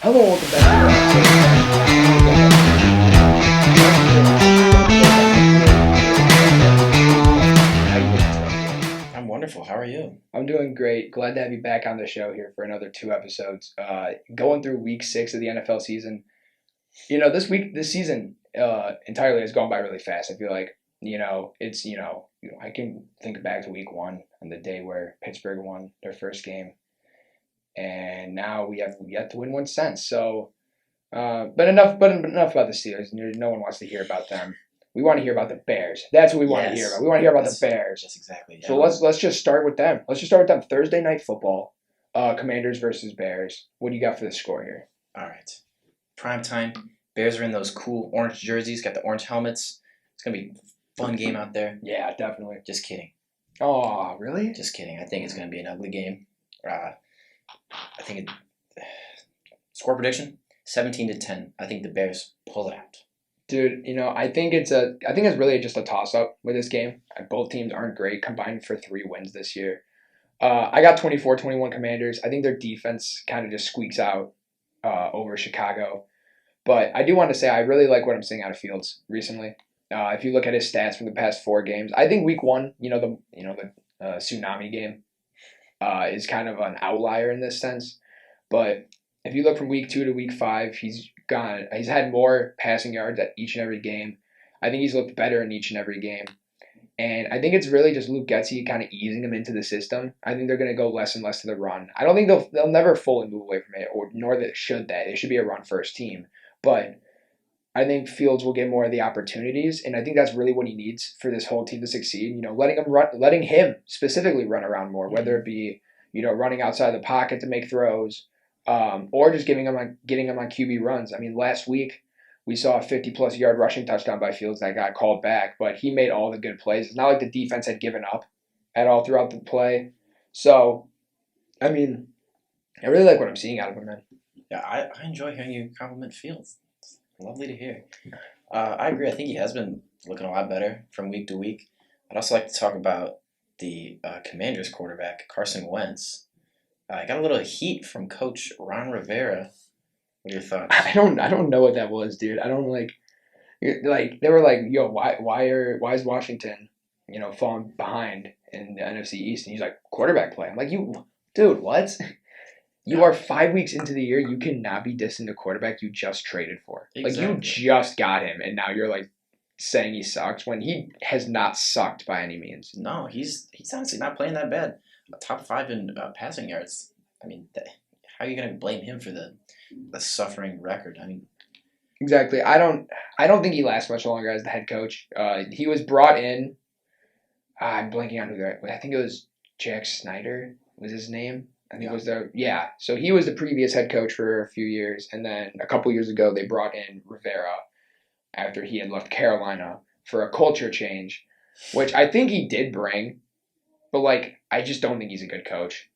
Hello, welcome back to the How you doing today? I'm wonderful. How are you? I'm doing great. Glad to have you back on the show here for another two episodes. Going through week 6 of the NFL season. This season entirely has gone by really fast. I feel like I can think back to week 1 on the day where Pittsburgh won their first game, and now we have yet to win one since. So. But enough about the Steelers. No one wants to hear about them. We want to hear about the Bears. That's what we want to hear about. We want to hear about the Bears. Yes, exactly. So let's just start with them. Let's just start with them. Thursday night football. Commanders versus Bears. What do you got for the score here? All right. Prime time. Bears are in those cool orange jerseys. Got the orange helmets. It's gonna be a fun game out there. Yeah, definitely. Just kidding. Oh, really? Just kidding. I think it's gonna be an ugly game. I think score prediction 17-10. I think the Bears pull it out. Dude, I think it's really just a toss-up with this game. Both teams aren't great, combined for 3 wins this year. I got 24-21 Commanders. I think their defense kind of just squeaks out over Chicago. But I do want to say I really like what I'm seeing out of Fields recently. If you look at his stats from the past 4 games, I think week 1, the tsunami game, is kind of an outlier in this sense. But if you look from week 2 to week 5, he's had more passing yards at each and every game. I think he's looked better in each and every game. And I think it's really just Luke Getsy kind of easing him into the system. I think they're going to go less and less to the run. I don't think they'll never fully move away from it, nor should they. They should be a run-first team. But I think Fields will get more of the opportunities, and I think that's really what he needs for this whole team to succeed. Letting him specifically run around more, whether it be running outside the pocket to make throws, or just getting him on QB runs. I mean, last week we saw a 50-plus yard rushing touchdown by Fields that got called back, but he made all the good plays. It's not like the defense had given up at all throughout the play. So, I mean, I really like what I'm seeing out of him, man. Yeah, I enjoy hearing you compliment Fields. It's lovely to hear. I agree. I think he has been looking a lot better from week to week. I'd also like to talk about the Commanders quarterback, Carson Wentz. I got a little heat from Coach Ron Rivera. What are your thoughts? I don't know what that was, dude. I don't like they were like, yo, why is Washington, falling behind in the NFC East? And he's like, quarterback play. I'm like, dude, what? You are 5 weeks into the year. You cannot be dissing the quarterback you just traded for. Exactly. Like, you just got him, and now you're like saying he sucks when he has not sucked by any means. No, he's honestly not playing that bad. Top 5 in passing yards. I mean, how are you going to blame him for the suffering record? I mean, exactly. I don't think he lasts much longer as the head coach. He was brought in. I'm blanking on who that. I think it was Jack Snyder was his name. I think it was So he was the previous head coach for a few years, and then a couple years ago they brought in Rivera after he had left Carolina for a culture change, which I think he did bring. But I just don't think he's a good coach.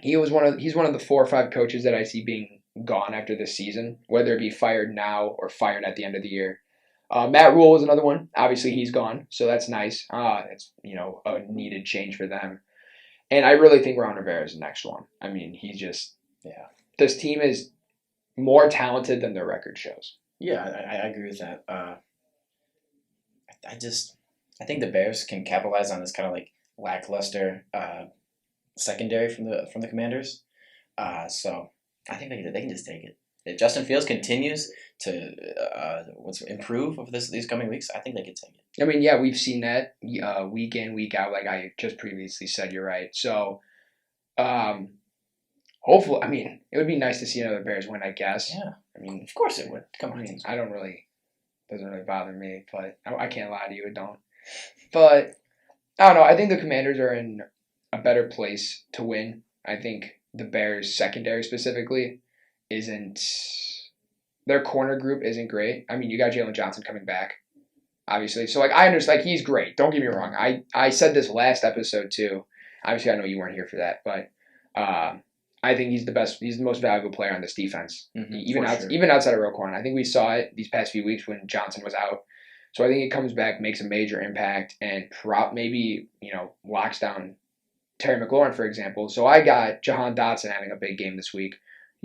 He's one of the 4 or 5 coaches that I see being gone after this season, whether it be fired now or fired at the end of the year. Matt Rule is another one. Obviously, he's gone, so that's nice. It's a needed change for them. And I really think Ron Rivera is the next one. I mean, this team is more talented than their record shows. Yeah, I agree with that. I think the Bears can capitalize on this kind of like lackluster secondary from the Commanders. So I think they can just take it. If Justin Fields continues to improve over these coming weeks, I think they can take it. I mean, yeah, we've seen that week in, week out, like I just previously said. You're right. So, hopefully, I mean, it would be nice to see another Bears win, I guess. Yeah. I mean, of course it would. Come on. I mean, doesn't really bother me, but I can't lie to you, it don't. But, I don't know, I think the Commanders are in a better place to win. I think the Bears secondary specifically their corner group isn't great. I mean, you got Jalen Johnson coming back, obviously. So, I understand, he's great. Don't get me wrong. I said this last episode, too. Obviously, I know you weren't here for that, but I think he's the best. He's the most valuable player on this defense, even outside of Roquan. I think we saw it these past few weeks when Johnson was out. So I think he comes back, makes a major impact, and maybe locks down Terry McLaurin, for example. So I got Jahan Dotson having a big game this week.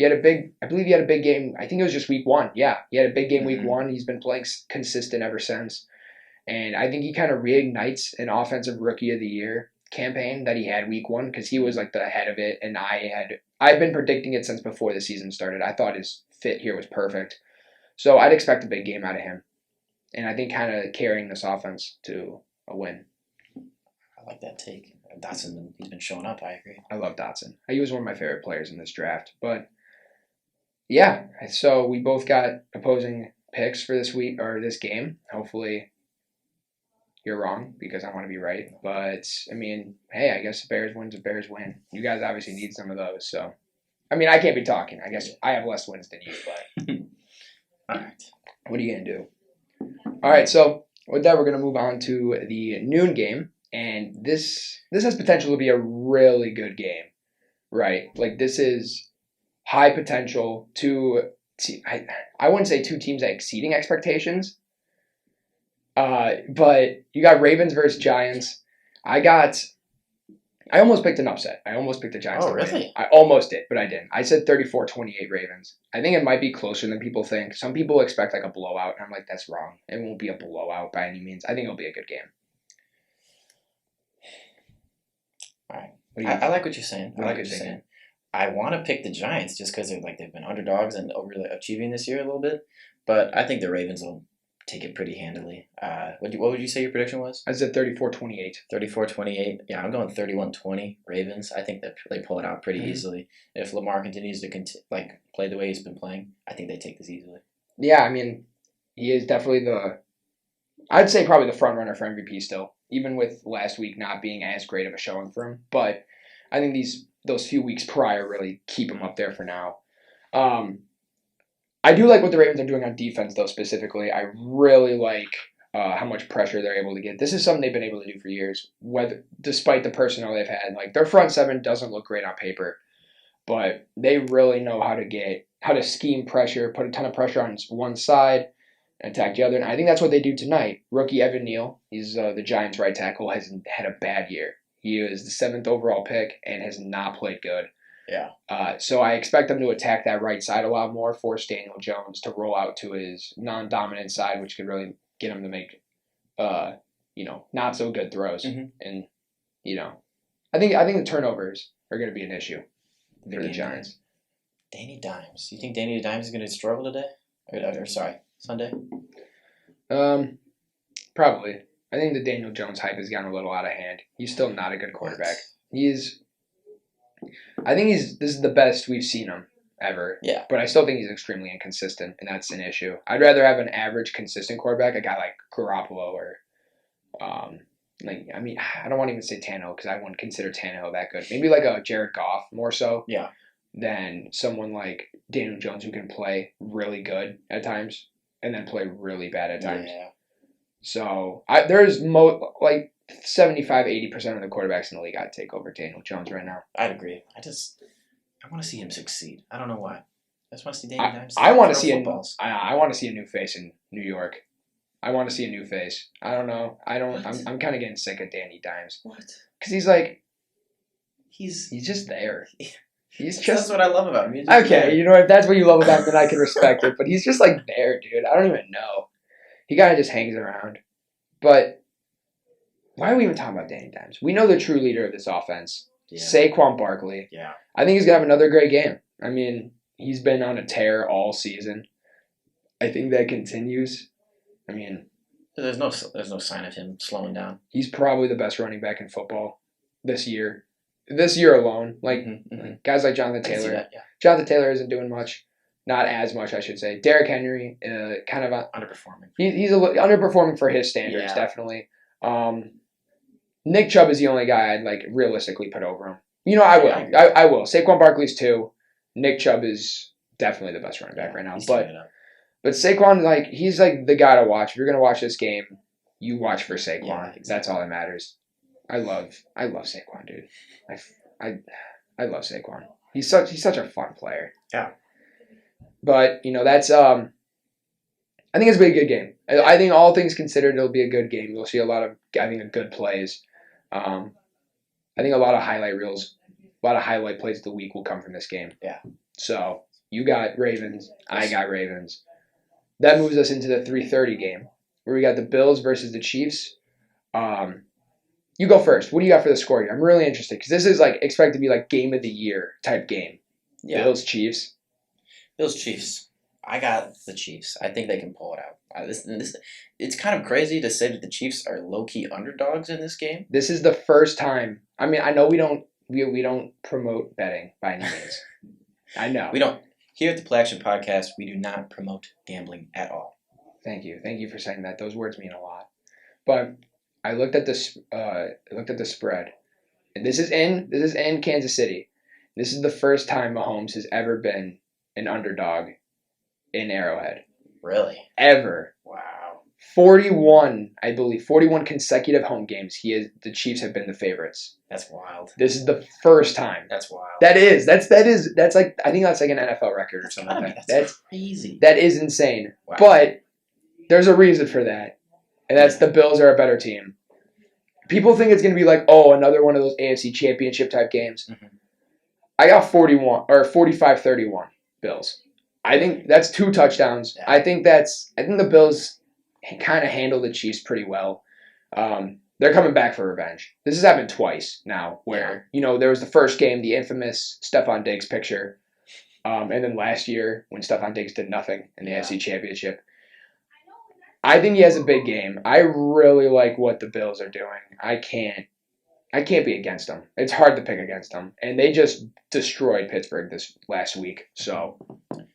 I believe he had a big game. I think it was just week 1. Yeah, he had a big game week Mhm. 1. He's been playing consistent ever since. And I think he kind of reignites an offensive rookie of the year campaign that he had week 1 because he was like the head of it. And I've been predicting it since before the season started. I thought his fit here was perfect. So I'd expect a big game out of him. And I think kind of carrying this offense to a win. I like that take. Dotson, he's been showing up. I agree. I love Dotson. He was one of my favorite players in this draft. But yeah, so we both got opposing picks for this week or this game. Hopefully you're wrong because I want to be right. But I mean, hey, I guess the Bears wins, the Bears win. You guys obviously need some of those. So I mean, I can't be talking. I guess I have less wins than you, but All right. what are you gonna do? All right, so with that, we're gonna move on to the noon game, and this has potential to be a really good game, right? Like this is high potential to I wouldn't say two teams exceeding expectations, but you got Ravens versus Giants. I almost picked an upset. I almost picked the Giants. Oh, really? I almost did, but I didn't. I said 34-28 Ravens. I think it might be closer than people think. Some people expect like a blowout, and I'm like, that's wrong. It won't be a blowout by any means. I think it'll be a good game. All right. I like what you're saying. What I are like you what you're thinking? saying. I want to pick the Giants just because they've been underdogs and overachieving this year a little bit, but I think the Ravens will take it pretty handily. What would you say your prediction was? I said 34-28. 34-28. Yeah, I'm going 31-20 Ravens. I think that they pull it out pretty easily. If Lamar continues to play the way he's been playing, I think they take this easily. Yeah, I mean, he is definitely I'd say probably the front runner for MVP still, even with last week not being as great of a showing for him. But I think those few weeks prior really keep him up there for now. I do like what the Ravens are doing on defense, though, specifically. I really like how much pressure they're able to get. This is something they've been able to do for years, despite the personnel they've had. Like their front seven doesn't look great on paper, but they really know how to scheme pressure, put a ton of pressure on one side, and attack the other. And I think that's what they do tonight. Rookie Evan Neal, he's the Giants' right tackle, has had a bad year. He is the 7th overall pick and has not played good. Yeah. So I expect them to attack that right side a lot more, force Daniel Jones to roll out to his non-dominant side, which could really get him to make, not so good throws. Mm-hmm. And I think the turnovers are going to be an issue for the Giants. Danny Dimes. You think Danny Dimes is going to struggle today? Or Sunday? Probably. I think the Daniel Jones hype has gotten a little out of hand. He's still not a good quarterback. This is the best we've seen him ever. Yeah. But I still think he's extremely inconsistent, and that's an issue. I'd rather have an average, consistent quarterback, a guy like Garoppolo or, I don't want to even say Tannehill because I wouldn't consider Tannehill that good. Maybe like a Jared Goff more so. Yeah. Than someone like Daniel Jones who can play really good at times and then play really bad at times. Yeah. So there's 75-80% of the quarterbacks in the league I'd take over Daniel Jones right now. I'd agree. I want to see him succeed. I don't know why. I just want to see Danny Dimes. I want to see I want to see a new face in New York. I want to see a new face. I don't know. I'm kind of getting sick of Danny Dimes. What? Because he's like he's just there. That's what I love about him. Okay, there. if that's what you love about him, then I can respect it. But he's just like there, dude. I don't even know. He kind of just hangs around. But why are we even talking about Danny Dimes? We know the true leader of this offense, Saquon Barkley. Yeah. I think he's going to have another great game. I mean, he's been on a tear all season. I think that continues. I mean, there's no sign of him slowing down. He's probably the best running back in football this year. This year alone. Like guys like Jonathan Taylor. That, yeah. Jonathan Taylor isn't doing much. Not as much, I should say. Derrick Henry, kind of underperforming. He's underperforming for his standards, definitely. Nick Chubb is the only guy I'd realistically put over him. I will. I will. Saquon Barkley's 2. Nick Chubb is definitely the best running back right now. But Saquon, he's the guy to watch. If you're gonna watch this game, you watch for Saquon. Yeah, exactly. That's all that matters. I love Saquon, dude. I love Saquon. He's such a fun player. Yeah. But that's I think it's gonna be a good game. I think all things considered, it'll be a good game. You'll see a lot of good plays. I think a lot of highlight reels, a lot of highlight plays of the week will come from this game. Yeah. So you got Ravens. I got Ravens. That moves us into the 3:30 game where we got the Bills versus the Chiefs. You go first. What do you got for the score here? I'm really interested because this is like expected to be like game of the year type game. Yeah. Bills Chiefs. Bills Chiefs. I got the Chiefs. I think they can pull it out. It's kind of crazy to say that the Chiefs are low key underdogs in this game. This is the first time. I mean, I know we don't promote betting by any means. I know we don't. Here at the Play Action Podcast, we do not promote gambling at all. Thank you for saying that. Those words mean a lot. But I looked at the spread, and this is in Kansas City. This is the first time Mahomes has ever been an underdog in Arrowhead. Really? Ever. Wow. 41 consecutive home games. The Chiefs have been the favorites. That's wild. This is the first time. That's wild. That's like I think that's like an NFL record or something like that. That's crazy. That is insane. Wow. But there's a reason for that. And that's the Bills are a better team. People think it's going to be like, oh, another one of those AFC championship type games. Mm-hmm. I got 45-31 Bills. I think that's 2 touchdowns. Yeah. I think the Bills kind of handle the Chiefs pretty well. They're coming back for revenge. This has happened twice now where, there was the first game, the infamous Stephon Diggs picture. And then last year when Stephon Diggs did nothing in the AFC championship. I think he has a big game. I really like what the Bills are doing. I can't be against them. It's hard to pick against them. And they just destroyed Pittsburgh this last week. So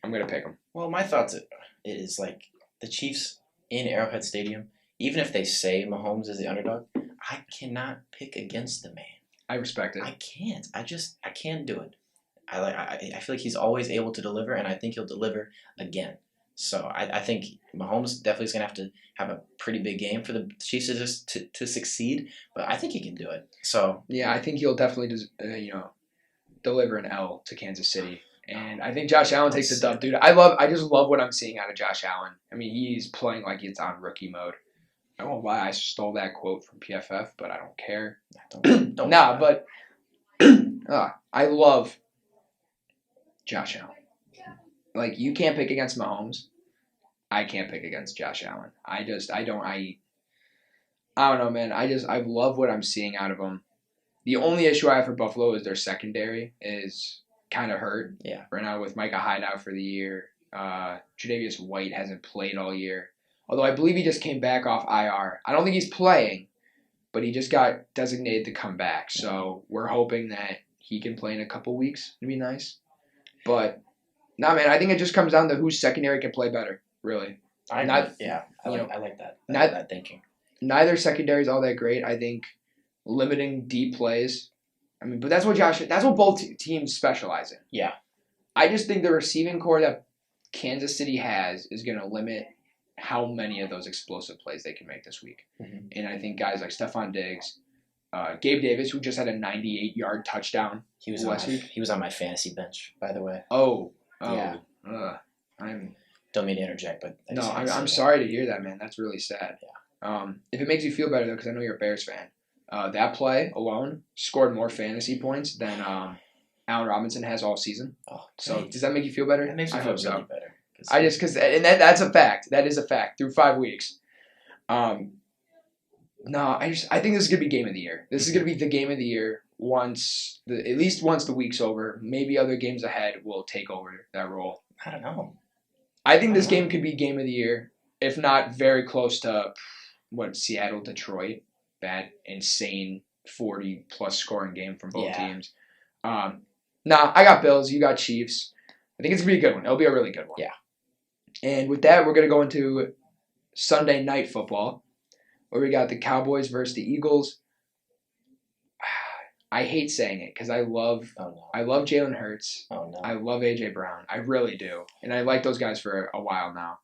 I'm going to pick them. Well, my thoughts is like the Chiefs in Arrowhead Stadium, even if they say Mahomes is the underdog, I cannot pick against the man. I respect it. I can't. I can't do it. I feel like he's always able to deliver, and I think he'll deliver again. So I think Mahomes definitely is going to have to have a pretty big game for the Chiefs to succeed, but I think he can do it. So yeah, I think he'll definitely deliver an L to Kansas City, and I think Josh Allen takes the dub, dude. I just love what I'm seeing out of Josh Allen. I mean, he's playing like he's on rookie mode. I don't know why I stole that quote from PFF, but I don't care. Don't but I love Josh Allen. Like, you can't pick against Mahomes. I can't pick against Josh Allen. I don't know, man. I love what I'm seeing out of him. The only issue I have for Buffalo is their secondary is kind of hurt. Yeah. Right now with Micah Hyde out for the year. Tre'Davious White hasn't played all year. Although I believe he just came back off IR. I don't think he's playing, but he just got designated to come back. So we're hoping that he can play in a couple weeks. It'd be nice. But nah, man, I think it just comes down to whose secondary can play better, really. I like that. I like that thinking. Neither secondary is all that great. I think limiting deep plays. I mean, but that's what both teams specialize in. Yeah. I just think the receiving core that Kansas City has is going to limit how many of those explosive plays they can make this week. Mm-hmm. And I think guys like Stephon Diggs, Gabe Davis, who just had a 98-yard touchdown last week. He was on my fantasy bench, by the way. Oh. Yeah. Don't mean to interject, but I'm sorry to hear that, man. That's really sad. Yeah. If it makes you feel better though, because I know you're a Bears fan, that play alone scored more fantasy points than Allen Robinson has all season. Oh, so does that make you feel better? That makes me feel really better. That's a fact. That is a fact through 5 weeks. I think this is gonna be game of the year. This is gonna be the game of the year at least once the week's over. Maybe other games ahead will take over that role. I don't know. I think this game could be game of the year, if not very close to Seattle, Detroit, that insane 40-plus scoring game from both teams. I got Bills. You got Chiefs. I think it's going to be a good one. It'll be a really good one. Yeah. And with that, we're going to go into Sunday Night Football, where we got the Cowboys versus the Eagles. I hate saying it because I love Jalen Hurts. Oh, no. I love A.J. Brown. I really do. And I like those guys for a while now.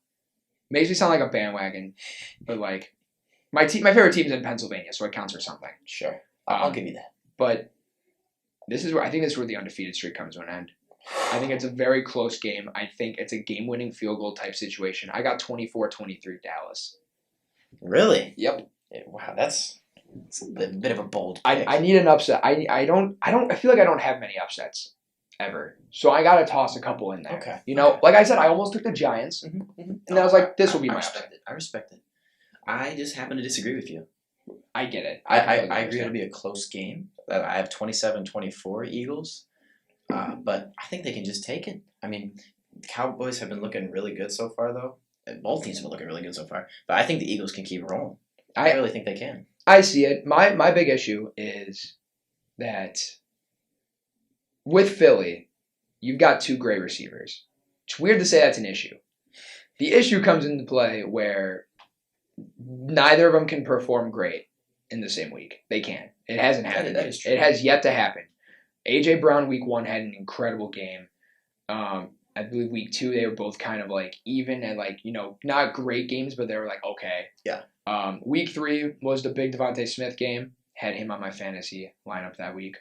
Makes me sound like a bandwagon. But, like, my favorite team's in Pennsylvania, so it counts for something. Sure. I'll give you that. But I think this is where the undefeated streak comes to an end. I think it's a very close game. I think it's a game-winning field goal type situation. I got 24-23 Dallas. Really? Yep. Wow, that's a bit of a bold pick. I need an upset. I feel like I don't have many upsets. ever. So I got to toss a couple in there. Okay. Like I said, I almost took the Giants. And I was like, this will be my upset. I respect it. I just happen to disagree with you. I get it. I agree it'll be a close game. I have 27-24 Eagles. But I think they can just take it. I mean, the Cowboys have been looking really good so far, though. Both teams have been looking really good so far. But I think the Eagles can keep rolling. I really think they can. I see it. My big issue is that with Philly, you've got two great receivers. It's weird to say that's an issue. The issue comes into play where neither of them can perform great in the same week. They can't. It hasn't happened. That is true. It has yet to happen. A.J. Brown week 1 had an incredible game. I believe week 2 they were both kind of like even and like, not great games, but they were like okay. Yeah. Week 3 was the big Devontae Smith game. Had him on my fantasy lineup that week.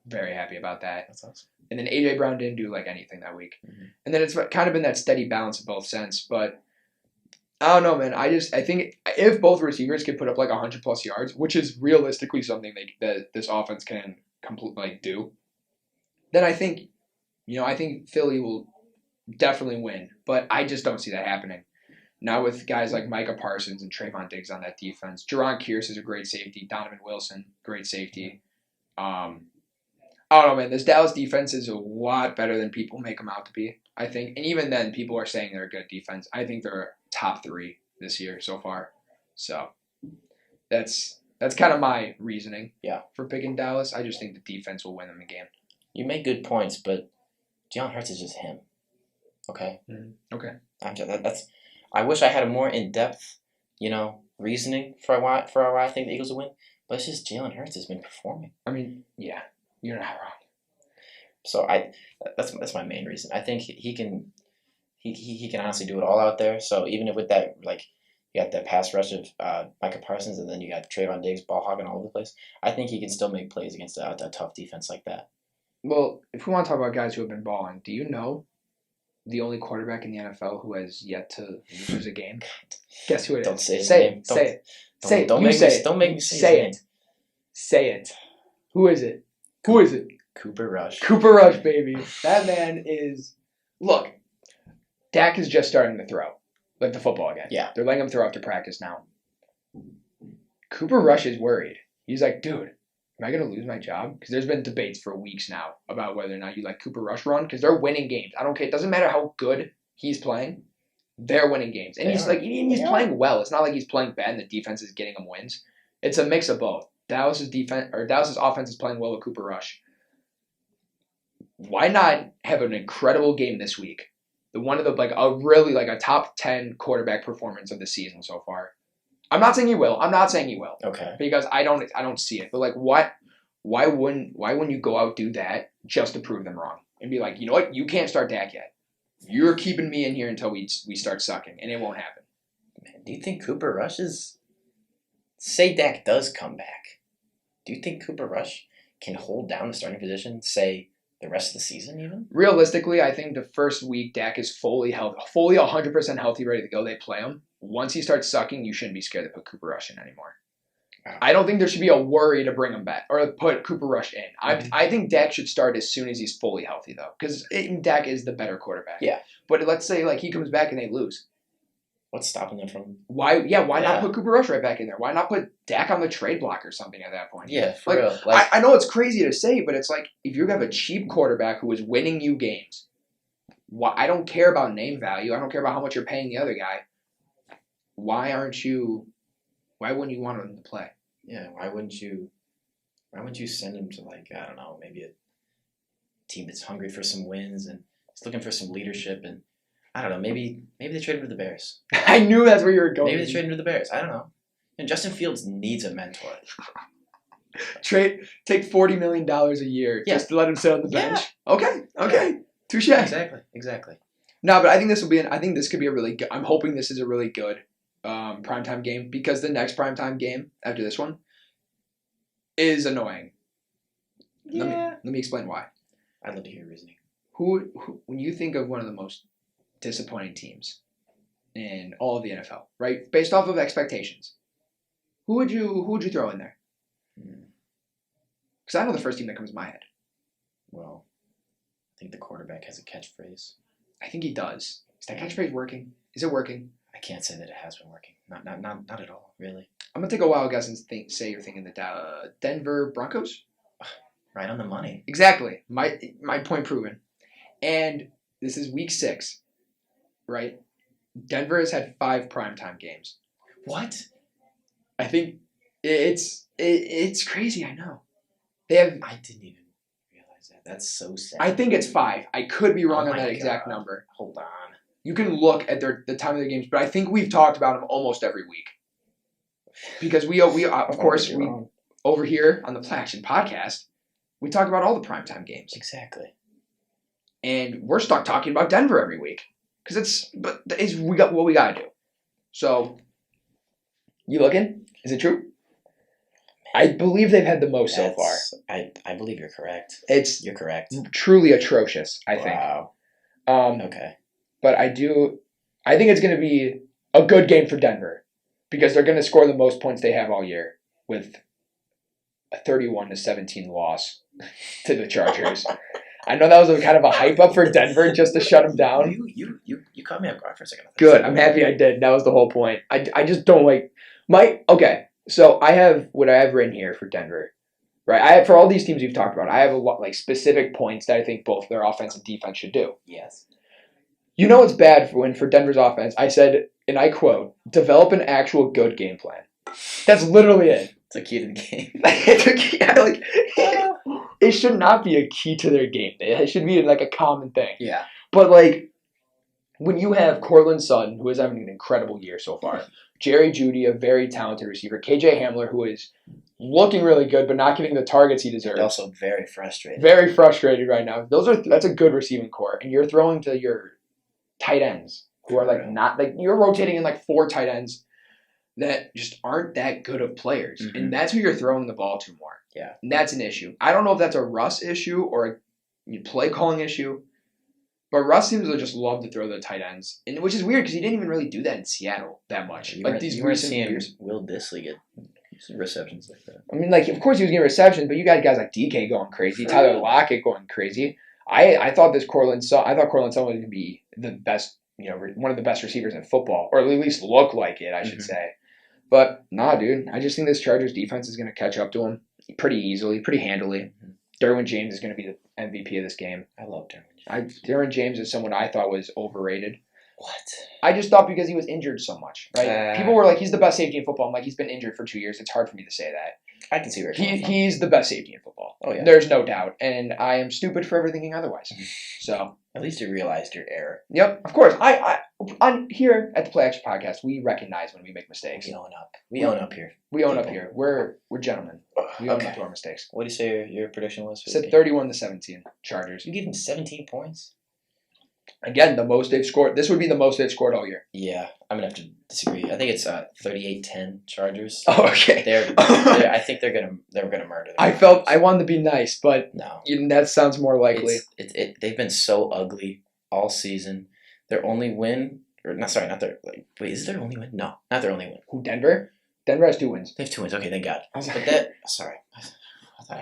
Very happy about that. That's awesome. And then A.J. Brown didn't do like anything that week. Mm-hmm. And then it's kind of been that steady balance in both sense. But I don't know, man. I think if both receivers could put up like 100+ yards, which is realistically something that this offense can completely do, then I think Philly will definitely win. But I just don't see that happening. Now with guys like Micah Parsons and Trayvon Diggs on that defense, Jaron Kearse is a great safety. Donovan Wilson, great safety. I don't know, man. This Dallas defense is a lot better than people make them out to be, I think. And even then, people are saying they're a good defense. I think they're top 3 this year so far. So that's kind of my reasoning for picking Dallas. I just think the defense will win them the game. You make good points, but Jalen Hurts is just him. Okay? Mm-hmm. Okay. I wish I had a more in-depth, reasoning for why I think the Eagles will win. But it's just Jalen Hurts has been performing. I mean, yeah, you're not wrong. So that's my main reason. I think he can honestly do it all out there. So even with that, like you got that pass rush of Micah Parsons, and then you got Trayvon Diggs ball hogging all over the place. I think he can still make plays against a tough defense like that. Well, if we want to talk about guys who have been balling, do you know the only quarterback in the NFL who has yet to lose a game? Guess who it is? Don't say his name. name. Say it. Say it. Don't You make say me, it. Don't make me say Say his it. name. Say it. Who is it? Who is it? Cooper Rush. Cooper Rush, baby. That man is... Look, Dak is just starting to throw. Like the football again. Yeah. They're letting him throw after practice now. Cooper Rush is worried. He's like, dude, am I going to lose my job? Because there's been debates for weeks now about whether or not you let Cooper Rush run. Because they're winning games. I don't care. It doesn't matter how good he's playing. They're winning games. And he's playing well. It's not like he's playing bad and the defense is getting him wins. It's a mix of both. Dallas's offense is playing well with Cooper Rush. Why not have an incredible game this week? One of the a top 10 quarterback performance of the season so far. I'm not saying he will. Okay. Because I don't see it. But like why wouldn't you go out do that just to prove them wrong? And be like, you know what? You can't start Dak yet. You're keeping me in here until we start sucking, and it won't happen. Man, do you think Cooper Rush is... Say Dak does come back. Do you think Cooper Rush can hold down the starting position, say, the rest of the season even? Realistically, I think the first week Dak is fully 100% healthy, ready to go. They play him. Once he starts sucking, you shouldn't be scared to put Cooper Rush in anymore. I don't think there should be a worry to bring him back or put Cooper Rush in. I think Dak should start as soon as he's fully healthy, though, because Dak is the better quarterback. Yeah. But let's say he comes back and they lose. What's stopping them from... Why not put Cooper Rush right back in there? Why not put Dak on the trade block or something at that point? Yeah, for real. I know it's crazy to say, but it's like if you have a cheap quarterback who is winning you games, I don't care about name value. I don't care about how much you're paying the other guy. Why wouldn't you want him to play? Yeah, why wouldn't you send him to I don't know, maybe a team that's hungry for some wins and is looking for some leadership, and I don't know, maybe they trade him to the Bears. I knew that's where you were going. Maybe they trade him to the Bears. I don't know. And Justin Fields needs a mentor. Take $40 million a year just to let him sit on the bench. Yeah. Okay. Touche. Exactly. No, but I think this could be a really good. I'm hoping this is a really good primetime game, because the next primetime game after this one is annoying. Yeah. Let me explain why. I'd love to hear your reasoning. Who when you think of one of the most disappointing teams in all of the NFL, right? Based off of expectations, who would you throw in there? Because I know the first team that comes to my head. Well, think the quarterback has a catchphrase. I think he does. Is that catchphrase working? Is it working? I can't say that it has been working. Not at all, really. I'm going to take a wild guess and say you're thinking the Denver Broncos? Right on the money. Exactly. My point proven. And this is week 6, right? Denver has had 5 primetime games. What? I think it's crazy, I know. They have. I didn't even realize that. That's so sad. I think it's 5. I could be wrong Oh on my that exact God. number. Hold on. You can look at the time of their games, but I think we've talked about them almost every week. Because we of course, we over here on the Play Action podcast, we talk about all the primetime games. Exactly. And we're stuck talking about Denver every week. Because we got what we got to do. So, you looking? Is it true? I believe they've had the most so far. I believe you're correct. You're correct. Truly atrocious, I think. Wow. Okay. But I think it's going to be a good game for Denver because they're going to score the most points they have all year with a 31-17 loss to the Chargers. I know that was kind of a hype up for Denver just to shut them down. You caught me off guard for a second. Good. I'm happy I did. That was the whole point. I just don't like okay. So I have what I have written here for Denver, right? For all these teams we've talked about, I have a lot like specific points that I think both their offense and defense should do. Yes. You know what's bad for Denver's offense? I said, and I quote, "Develop an actual good game plan." That's literally it. It's a key to the game. It should not be a key to their game. It should be like a common thing. Yeah. But like when you have Cortland Sutton, who is having an incredible year so far, Jerry Jeudy, a very talented receiver, KJ Hamler, who is looking really good but not getting the targets he deserves. Also very frustrated. Very frustrated right now. That's a good receiving core, and you're throwing to your tight ends who are you're rotating in like 4 tight ends that just aren't that good of players, and that's who you're throwing the ball to more. Yeah, and that's an issue. I don't know if that's a Russ issue or a play calling issue, but Russ seems to just love to throw the tight ends, and which is weird because he didn't even really do that in Seattle that much. You weren't seeing Will Disley get receptions like that. I mean, like of course he was getting receptions, but you got guys like DK going crazy, Tyler Lockett going crazy. I thought Cortland Sutton was going to be the best, one of the best receivers in football, or at least look like it, I should say. But nah, dude, I just think this Chargers defense is going to catch up to him pretty easily, pretty handily. Derwin James is going to be the MVP of this game. I love Derwin James. Derwin James is someone I thought was overrated. What? I just thought because he was injured so much, right? People were like, he's the best safety in football. I'm like, he's been injured for 2 years. It's hard for me to say that. I can see where you're coming from. He's the best safety in football. Oh, yeah. There's no doubt. And I am stupid for ever thinking otherwise. So at least you realized your error. Yep, of course. On here at the Play Action Podcast, we recognize when we make mistakes. We own up. We own up here. We own up here. We're gentlemen. We own up to our mistakes. What do you say your prediction was? I said 31-17 Chargers. You gave them 17 points? Again, the most they've scored. This would be the most they've scored all year. Yeah, I'm going to have to disagree. I think it's 38-10 Chargers. Oh, okay. I think they're gonna murder them. I wanted to be nice, but no, that sounds more likely. They've been so ugly all season. Their only win, is it their only win? No, not their only win. Who, Denver? Denver has 2 wins. They have 2 wins. Okay, thank God. I thought I had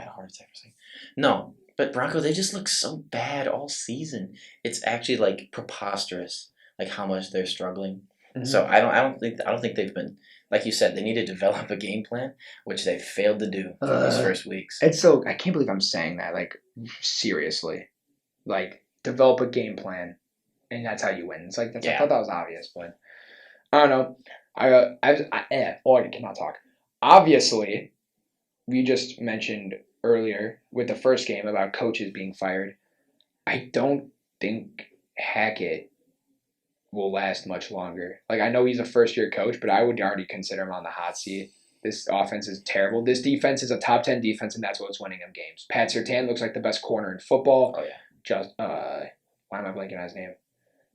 a heart attack for a second. No, but Broncos, they just look so bad all season. It's actually like preposterous, like how much they're struggling. Mm-hmm. So I don't think they've been, like you said, they need to develop a game plan, which they've failed to do for those first weeks. I can't believe I'm saying that. Like seriously, like develop a game plan, and that's how you win. It's like I thought that was obvious, but I don't know. I cannot talk. Obviously, we just mentioned earlier with the first game about coaches being fired. I don't think Hackett will last much longer. Like, I know he's a first-year coach, but I would already consider him on the hot seat. This offense is terrible. This defense is a top 10 defense, and that's what's winning them games. Pat Surtain looks like the best corner in football. Oh, yeah. Why am I blanking on his name?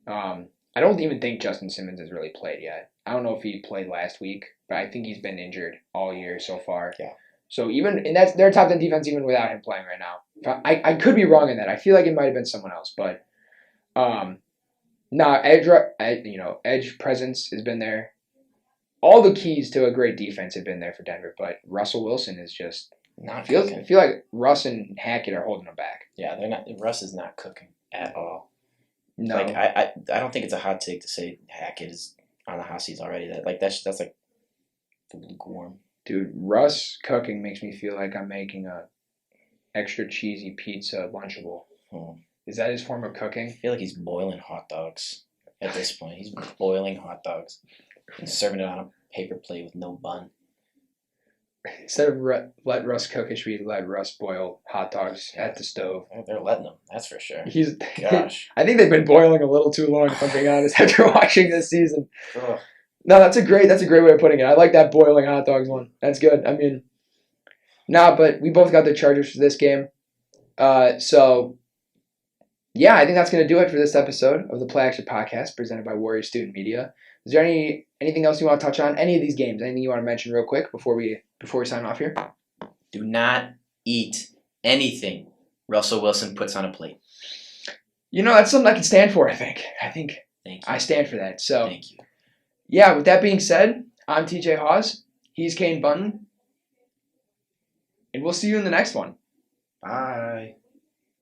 I don't even think Justin Simmons has really played yet. I don't know if he played last week, but I think he's been injured all year so far. Yeah. So that's their top 10 defense even without him playing right now. I could be wrong in that. I feel like it might have been someone else, but edge presence has been there. All the keys to a great defense have been there for Denver, but Russell Wilson is just Not I cooking. feel like Russ and Hackett are holding them back. Yeah, they're not. Russ is not cooking at all. No. Like I don't think it's a hot take to say Hackett is on the hot seats already. That's like lukewarm. Dude, Russ cooking makes me feel like I'm making a extra cheesy pizza Lunchable. Is that his form of cooking? I feel like he's boiling hot dogs at this point. He's boiling hot dogs and serving it on a paper plate with no bun. Instead of let Russ cook, it should be let Russ boil hot dogs at the stove. They're letting him, that's for sure. Gosh. I think they've been boiling a little too long, if I'm being honest, after watching this season. Ugh. No, that's a great way of putting it. I like that boiling hot dogs one. That's good. I mean, but we both got the Chargers for this game. So, yeah, I think that's going to do it for this episode of the Play Action Podcast presented by Warrior Student Media. Is there anything else you want to touch on? Any of these games? Anything you want to mention real quick before we sign off here? Do not eat anything Russell Wilson puts on a plate. That's something I can stand for, I think. Thank you. I stand for that. So, thank you. Yeah, with that being said, I'm TJ Haws. He's Caiden Bunting. And we'll see you in the next one. Bye.